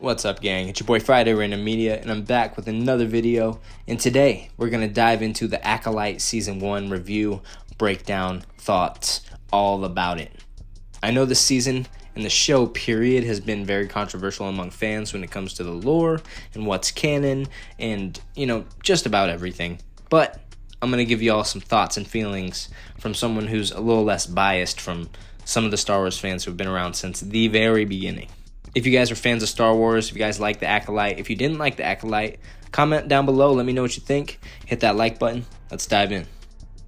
What's up, gang? It's your boy Fridayrandommedia, and I'm back with another video. And today, we're going to dive into the Acolyte Season 1 review, breakdown, thoughts, all about it. I know this season and the show, period, has been very controversial among fans when it comes to the lore and what's canon and, just about everything. But I'm going to give you all some thoughts and feelings from someone who's a little less biased from some of the Star Wars fans who've been around since the very beginning. If you guys are fans of Star Wars, if you guys like the Acolyte, if you didn't like the Acolyte, comment down below, let me know what you think. Hit that like button. Let's dive in.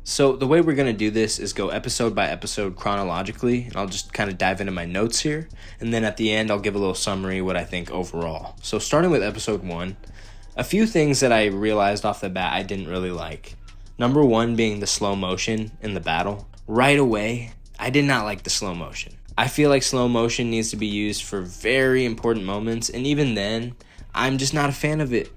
So the way we're going to do this is go episode by episode chronologically, and I'll just kind of dive into my notes here, and then at the end I'll give a little summary what I think overall. So starting with episode 1, a few things that I realized off the bat I didn't really like. Number 1 being the slow motion in the battle. Right away, I did not like the slow motion. I feel like slow motion needs to be used for very important moments, and even then, I'm just not a fan of it.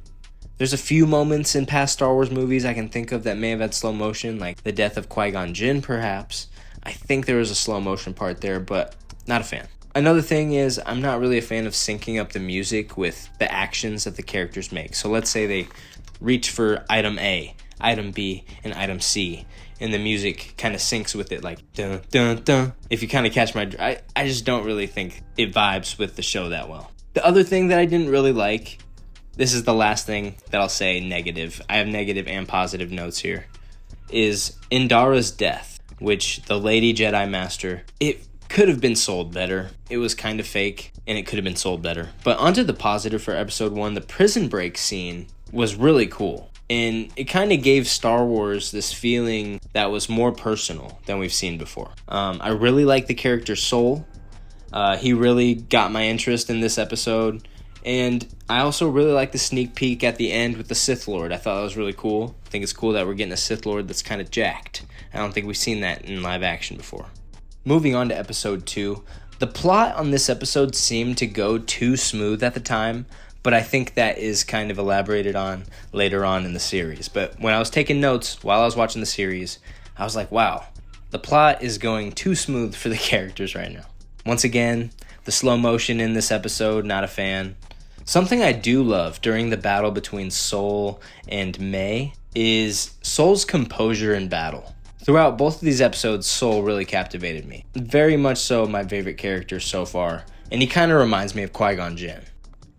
There's a few moments in past Star Wars movies I can think of that may have had slow motion, like the death of Qui-Gon Jinn, perhaps. I think there was a slow motion part there, but not a fan. Another thing is, I'm not really a fan of syncing up the music with the actions that the characters make. So let's say they reach for item A, item B, and item C, and the music kind of syncs with it, like dun dun dun. If you kind of catch my, I just don't really think it vibes with the show that well. The other thing that I didn't really like, this is the last thing that I'll say negative, I have negative and positive notes here, is Indara's death, which the Lady Jedi Master, it could have been sold better. It was kind of fake, and it could have been sold better. But onto the positive for episode 1, the prison break scene was really cool. And it kind of gave Star Wars this feeling that was more personal than we've seen before. I really like the character Soul. He really got my interest in this episode. And I also really like the sneak peek at the end with the Sith Lord. I thought that was really cool. I think it's cool that we're getting a Sith Lord that's kind of jacked. I don't think we've seen that in live action before. Moving on to episode 2. The plot on this episode seemed to go too smooth at the time, but I think that is kind of elaborated on later on in the series. But when I was taking notes while I was watching the series, I was like, wow, the plot is going too smooth for the characters right now. Once again, the slow motion in this episode, not a fan. Something I do love during the battle between Soul and May is Soul's composure in battle. Throughout both of these episodes, Soul really captivated me. Very much so my favorite character so far, and he kind of reminds me of Qui-Gon Jinn.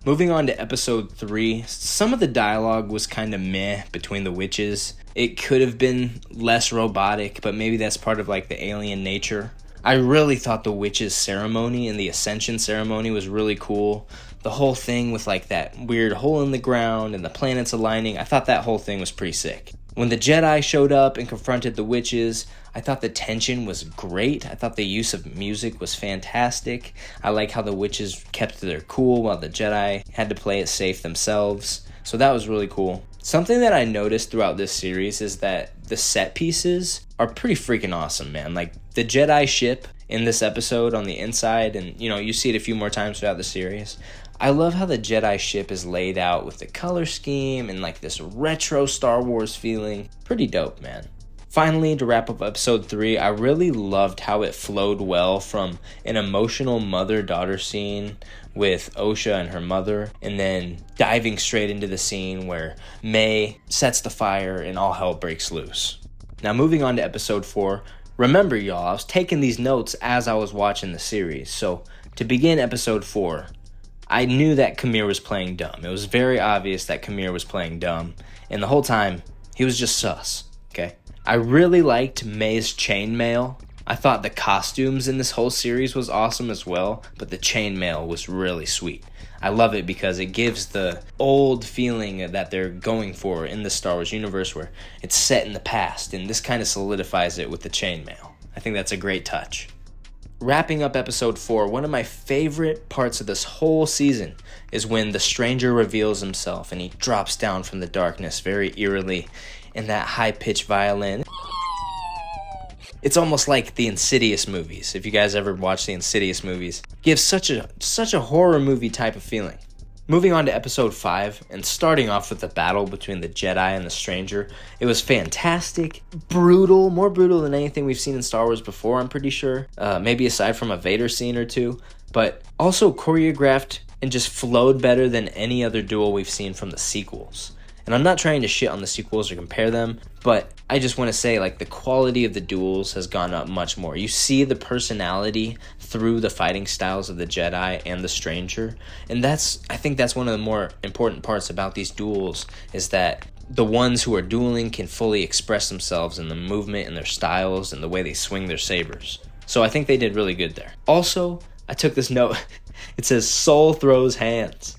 Moving on to episode 3, some of the dialogue was kind of meh between the witches. It could have been less robotic, but maybe that's part of like the alien nature. I really thought the witches' ceremony and the ascension ceremony was really cool. The whole thing with like that weird hole in the ground and the planets aligning, I thought that whole thing was pretty sick. When the Jedi showed up and confronted the witches, I thought the tension was great. I thought the use of music was fantastic. I like how the witches kept their cool while the Jedi had to play it safe themselves. So that was really cool. Something that I noticed throughout this series is that the set pieces are pretty freaking awesome, man. Like the Jedi ship in this episode on the inside, and you see it a few more times throughout the series. I love how the Jedi ship is laid out with the color scheme and like this retro Star Wars feeling. Pretty dope, man. Finally, to wrap up episode 3, I really loved how it flowed well from an emotional mother-daughter scene with Osha and her mother, and then diving straight into the scene where May sets the fire and all hell breaks loose. Now moving on to episode 4, remember y'all, I was taking these notes as I was watching the series. So to begin episode 4, I knew that Kamir was playing dumb. It was very obvious that Kamir was playing dumb, and the whole time, he was just sus, okay? I really liked May's chainmail. I thought the costumes in this whole series was awesome as well, but the chainmail was really sweet. I love it because it gives the old feeling that they're going for in the Star Wars universe where it's set in the past, and this kind of solidifies it with the chainmail. I think that's a great touch. Wrapping up episode 4, one of my favorite parts of this whole season is when the stranger reveals himself and he drops down from the darkness very eerily in that high-pitched violin. It's almost like the Insidious movies. If you guys ever watch the Insidious movies, it gives such a horror movie type of feeling. Moving on to episode 5, and starting off with the battle between the Jedi and the Stranger, it was fantastic, brutal, more brutal than anything we've seen in Star Wars before, I'm pretty sure. Maybe aside from a Vader scene or two, but also choreographed and just flowed better than any other duel we've seen from the sequels. And I'm not trying to shit on the sequels or compare them, but I just want to say, like, the quality of the duels has gone up much more. You see the personality through the fighting styles of the Jedi and the Stranger, and I think that's one of the more important parts about these duels, is that the ones who are dueling can fully express themselves in the movement and their styles and the way they swing their sabers. So I think they did really good there. Also, I took this note. It says Soul throws hands.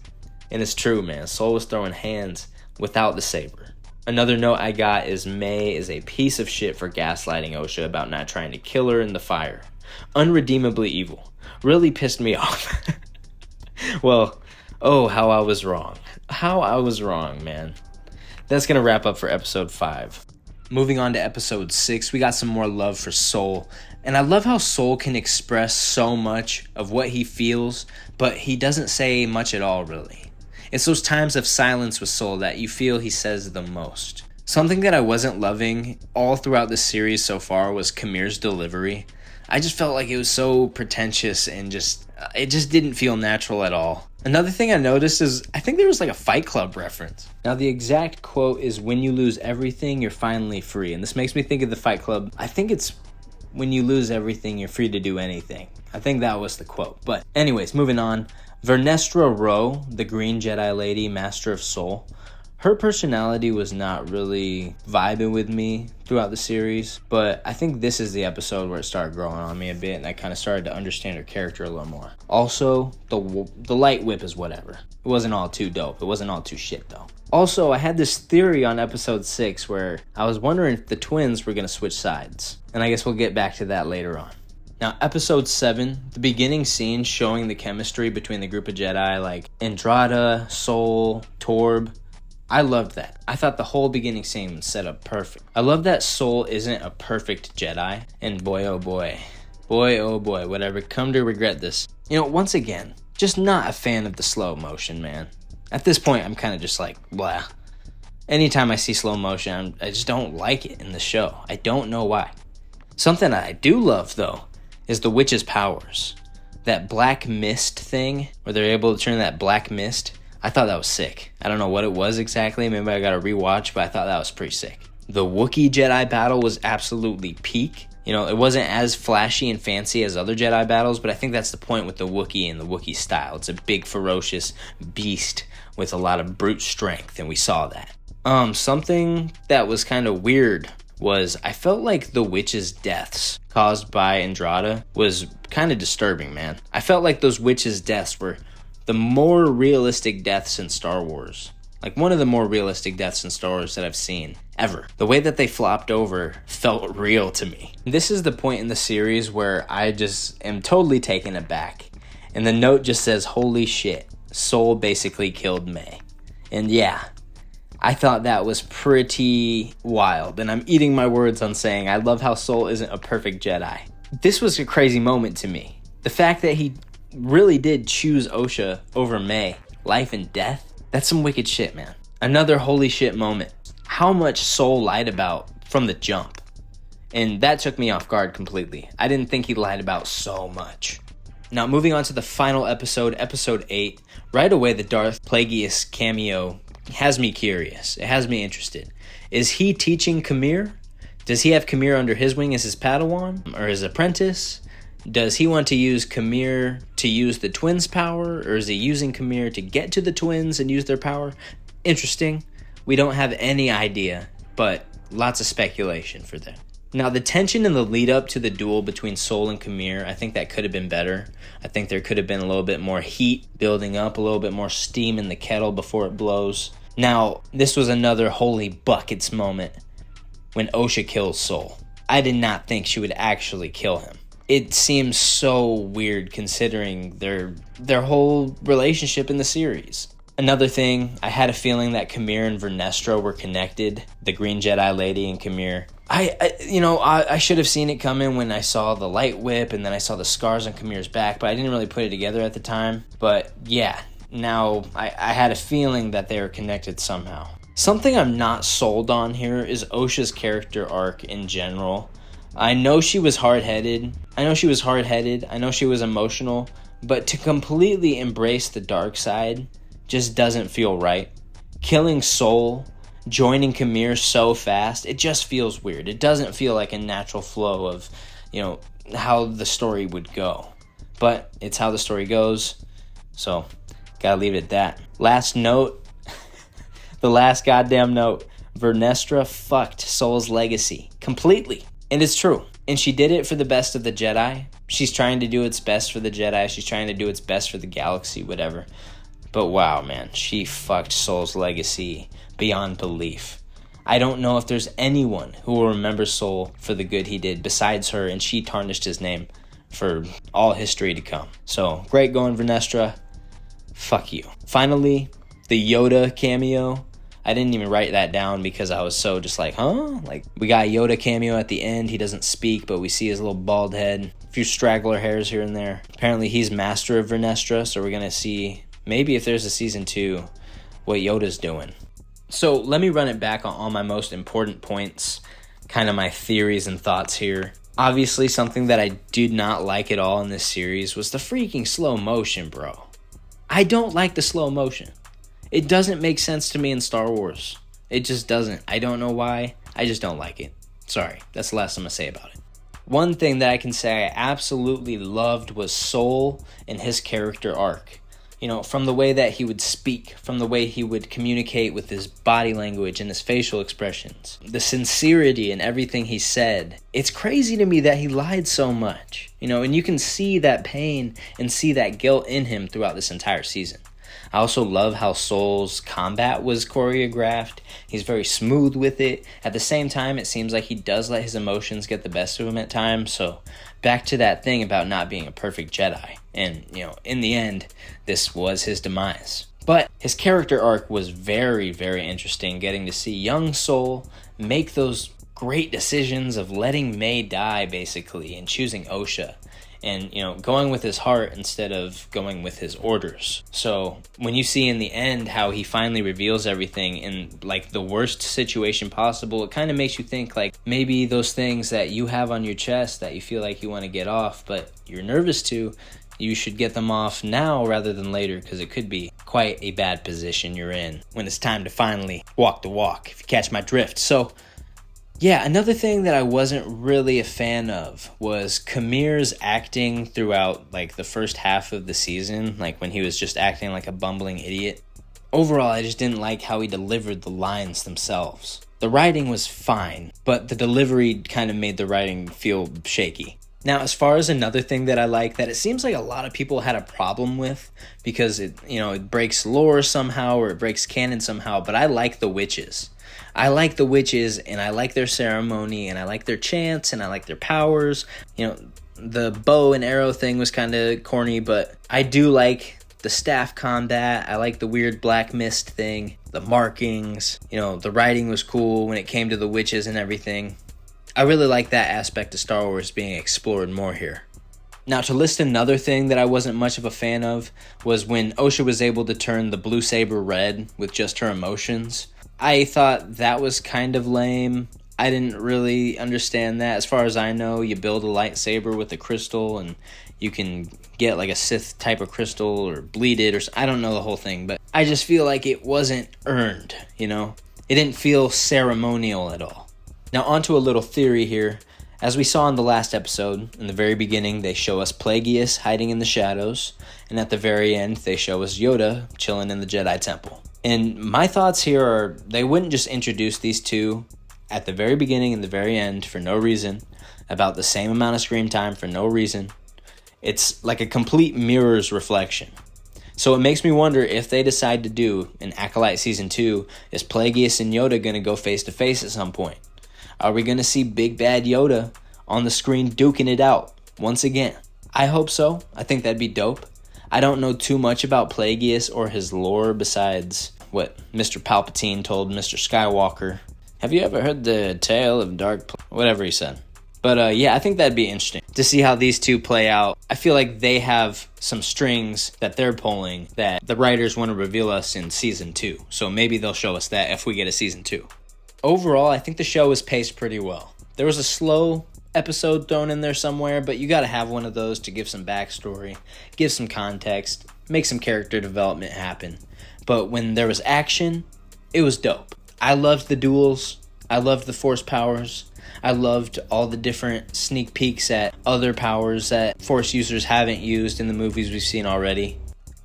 And it's true, man. Soul was throwing hands without the saber. Another note I got is May is a piece of shit for gaslighting Osha about not trying to kill her in the fire. Unredeemably evil. Really pissed me off. Well, oh, how I was wrong. How I was wrong, man. That's going to wrap up for episode 5. Moving on to episode 6, we got some more love for Soul. And I love how Soul can express so much of what he feels, but he doesn't say much at all, really. It's those times of silence with Soul that you feel he says the most. Something that I wasn't loving all throughout the series so far was Kamir's delivery. I just felt like it was so pretentious and it just didn't feel natural at all. Another thing I noticed is I think there was like a Fight Club reference. Now the exact quote is, "When you lose everything, you're finally free." And this makes me think of the Fight Club. I think it's, "When you lose everything, you're free to do anything." I think that was the quote. But anyways, moving on. Vernestra Rwoh, the Green Jedi Lady, Master of Soul. Her personality was not really vibing with me throughout the series, but I think this is the episode where it started growing on me a bit, and I kind of started to understand her character a little more. Also, the light whip is whatever. It wasn't all too dope. It wasn't all too shit, though. Also, I had this theory on episode 6 where I was wondering if the twins were going to switch sides, and I guess we'll get back to that later on. Now, episode 7, the beginning scene showing the chemistry between the group of Jedi, like Andrada, Soul, Torb. I loved that. I thought the whole beginning scene was set up perfect. I love that Soul isn't a perfect Jedi, and boy oh boy, whatever, come to regret this. Once again, just not a fan of the slow motion, man. At this point, I'm kind of just like, blah. Anytime I see slow motion, I just don't like it in the show. I don't know why. Something I do love, though, is the witch's powers. That black mist thing, where they're able to turn that black mist, I thought that was sick. I don't know what it was exactly, maybe I gotta rewatch, but I thought that was pretty sick. The Wookiee Jedi battle was absolutely peak. It wasn't as flashy and fancy as other Jedi battles, but I think that's the point with the Wookiee and the Wookiee style. It's a big, ferocious beast with a lot of brute strength, and we saw that. Something that was kind of weird was I felt like the witches' deaths caused by Andrada was kind of disturbing, man. I felt like those witches' deaths were the more realistic deaths in Star Wars. Like one of the more realistic deaths in Star Wars that I've seen ever. The way that they flopped over felt real to me. This is the point in the series where I just am totally taken aback. And the note just says, "Holy shit, Soul basically killed May." And yeah, I thought that was pretty wild, and I'm eating my words on saying I love how Soul isn't a perfect Jedi. This was a crazy moment to me. The fact that he really did choose Osha over May, life and death, that's some wicked shit, man. Another holy shit moment. How much Soul lied about from the jump. And that took me off guard completely. I didn't think he lied about so much. Now, moving on to the final episode, episode 8, right away the Darth Plagueis cameo has me curious. It has me interested. Is he teaching Kamir? Does he have Kamir under his wing as his Padawan or his apprentice? Does he want to use Kamir to use the twins' power, or is he using Kamir to get to the twins and use their power? Interesting. We don't have any idea, but lots of speculation for that. Now, the tension in the lead up to the duel between Soul and Kamir, I think that could have been better. I think there could have been a little bit more heat building up, a little bit more steam in the kettle before it blows. Now, this was another holy buckets moment when Osha kills Soul. I did not think she would actually kill him. It seems so weird considering their whole relationship in the series. Another thing, I had a feeling that Kamir and Vernestra were connected, the Green Jedi Lady and Kamir. I should have seen it coming when I saw the light whip and then I saw the scars on Kamir's back, but I didn't really put it together at the time. But yeah, now I had a feeling that they were connected somehow. Something I'm not sold on here is Osha's character arc in general. I know she was hard-headed. I know she was emotional, But to completely embrace the dark side just doesn't feel right. Killing Soul, joining Kamir so fast, it just feels weird. It doesn't feel like a natural flow of, how the story would go. But it's how the story goes, so gotta leave it at that. Last note, the last goddamn note, Vernestra fucked Soul's legacy completely. And it's true. And she did it for the best of the Jedi. She's trying to do its best for the Jedi. She's trying to do its best for the galaxy, whatever. But wow, man, she fucked Soul's legacy beyond belief. I don't know if there's anyone who will remember Soul for the good he did besides her, and she tarnished his name for all history to come. So, great going, Vernestra. Fuck you. Finally, the Yoda cameo. I didn't even write that down because I was so just like, huh? Like, we got Yoda cameo at the end. He doesn't speak, but we see his little bald head. A few straggler hairs here and there. Apparently, he's master of Vernestra, so we're going to see, maybe if there's a season 2, what Yoda's doing. So, let me run it back on all my most important points, kind of my theories and thoughts here. Obviously, something that I did not like at all in this series was the freaking slow motion, bro. I don't like the slow motion. It doesn't make sense to me in Star Wars. It just doesn't. I don't know why. I just don't like it. Sorry, that's the last I'm going to say about it. One thing that I can say I absolutely loved was Soul and his character arc. From the way that he would speak, from the way he would communicate with his body language and his facial expressions, the sincerity in everything he said. It's crazy to me that he lied so much, and you can see that pain and see that guilt in him throughout this entire season. I also love how Soul's combat was choreographed. He's very smooth with it. At the same time, it seems like he does let his emotions get the best of him at times. So back to that thing about not being a perfect Jedi. And, in the end, this was his demise. But his character arc was very, very interesting, getting to see young Soul make those great decisions of letting May die, basically, and choosing Osha. And, going with his heart instead of going with his orders. So when you see in the end how he finally reveals everything in like the worst situation possible, it kind of makes you think like maybe those things that you have on your chest that you feel like you want to get off, but you're nervous to, you should get them off now rather than later, because it could be quite a bad position you're in when it's time to finally walk the walk, if you catch my drift. So yeah, another thing that I wasn't really a fan of was Kamir's acting throughout like the first half of the season, like when he was just acting like a bumbling idiot. Overall, I just didn't like how he delivered the lines themselves. The writing was fine, but the delivery kind of made the writing feel shaky. Now, as far as another thing that I like that it seems like a lot of people had a problem with because it breaks lore somehow or it breaks canon somehow, but I like the witches. I like the witches, and I like their ceremony, and I like their chants, and I like their powers. The bow and arrow thing was kind of corny, but I do like the staff combat. I like the weird black mist thing, the markings. The writing was cool when it came to the witches and everything. I really like that aspect of Star Wars being explored more here. Now, to list another thing that I wasn't much of a fan of was when Osha was able to turn the blue saber red with just her emotions. I thought that was kind of lame. I didn't really understand that. As far as I know, you build a lightsaber with a crystal and you can get like a Sith type of crystal or bleed it, or I don't know the whole thing, but I just feel like it wasn't earned, It didn't feel ceremonial at all. Now onto a little theory here. As we saw in the last episode, in the very beginning they show us Plagueis hiding in the shadows, and at the very end they show us Yoda chilling in the Jedi Temple. And my thoughts here are they wouldn't just introduce these two at the very beginning and the very end for no reason, about the same amount of screen time for no reason. It's like a complete mirror's reflection. So it makes me wonder if they decide to do an Acolyte Season 2, is Plagueis and Yoda going to go face to face at some point? Are we going to see Big Bad Yoda on the screen duking it out once again? I hope so. I think that'd be dope. I don't know too much about Plagueis or his lore besides what Mr. Palpatine told Mr. Skywalker. Have you ever heard the tale of whatever he said. But yeah, I think that'd be interesting to see how these two play out. I feel like they have some strings that they're pulling that the writers want to reveal us in Season 2. So maybe they'll show us that if we get a Season 2. Overall, I think the show was paced pretty well. There was a slow episode thrown in there somewhere, but you gotta have one of those to give some backstory, give some context, make some character development happen. But when there was action, it was dope. I loved the duels. I loved the force powers. I loved all the different sneak peeks at other powers that force users haven't used in the movies we've seen already.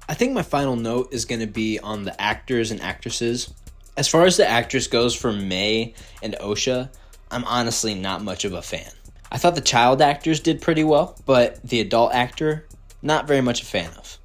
I think my final note is going to be on the actors and actresses. As far as the actress goes for May and Osha, I'm honestly not much of a fan. I thought the child actors did pretty well, but the adult actor, not very much a fan of.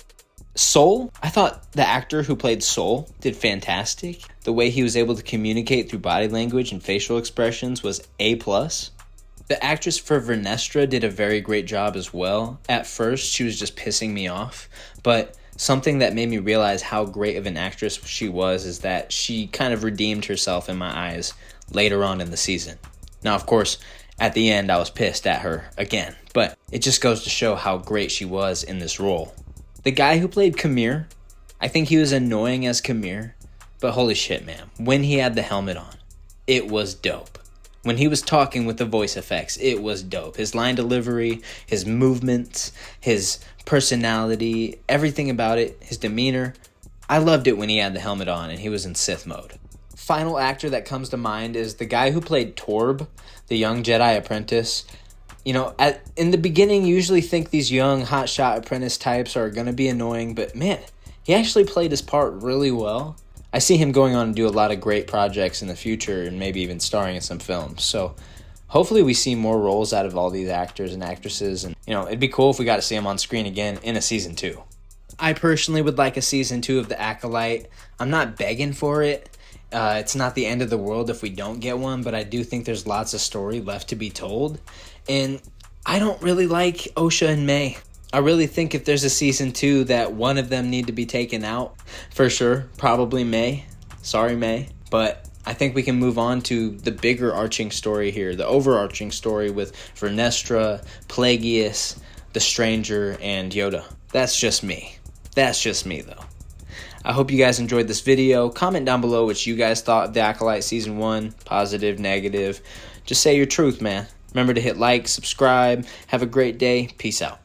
Soul, I thought the actor who played Soul did fantastic. The way he was able to communicate through body language and facial expressions was A+. The actress for Vernestra did a very great job as well. At first, she was just pissing me off, but something that made me realize how great of an actress she was is that she kind of redeemed herself in my eyes later on in the season. Now, of course, at the end, I was pissed at her again, but it just goes to show how great she was in this role. The guy who played Kamir, I think he was annoying as Kamir, but holy shit, man. When he had the helmet on, it was dope. When he was talking with the voice effects, it was dope. His line delivery, his movements, his personality, everything about it, his demeanor. I loved it when he had the helmet on and he was in Sith mode. Final actor that comes to mind is the guy who played Torb, the young Jedi apprentice. You know, in the beginning, you usually think these young hotshot apprentice types are going to be annoying, but man, he actually played his part really well. I see him going on to do a lot of great projects in the future and maybe even starring in some films. So hopefully we see more roles out of all these actors and actresses. And, you know, it'd be cool if we got to see them on screen again in a season 2. I personally would like a season 2 of The Acolyte. I'm not begging for it. It's not the end of the world if we don't get one, but I do think there's lots of story left to be told. And I don't really like Osha and May. I really think if there's a season 2 that one of them need to be taken out, for sure, probably May. Sorry, May. But I think we can move on to the bigger arching story here, the overarching story with Vernestra, Plagueis, the Stranger, and Yoda. That's just me. That's just me, though. I hope you guys enjoyed this video. Comment down below what you guys thought of The Acolyte Season 1, positive, negative. Just say your truth, man. Remember to hit like, subscribe. Have a great day. Peace out.